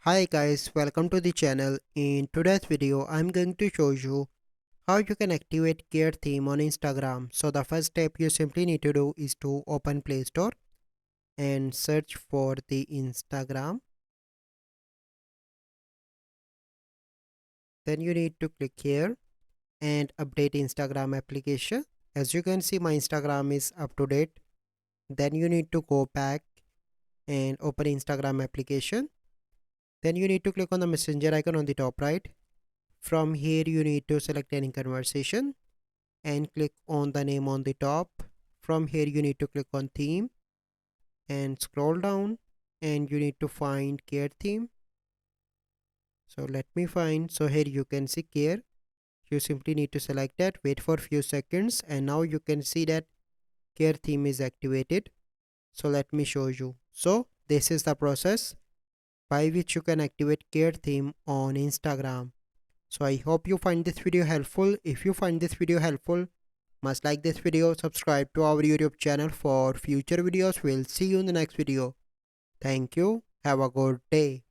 Hi guys, welcome to the channel. In today's video, I'm going to show you how you can activate Care theme on Instagram. So the first step you simply need to do is to open Play Store and search for the Instagram. Then you need to click here and update Instagram application. As you can see, my Instagram is up to date. Then you need to go back and open Instagram application. Then you need to click on the messenger icon on the top right. From here you need to select any conversation and click on the name on the top. From here you need to click on theme and scroll down and you need to find care theme. So let me find. So here you can see care. You simply need to select that, wait for few seconds, and now you can see that care theme is activated. So let me show you. So this is the process by which you can activate care theme on Instagram. So I hope you find this video helpful. If you find this video helpful, must like this video, subscribe to our YouTube channel for future videos. We'll see you in the next video. Thank you. Have a good day.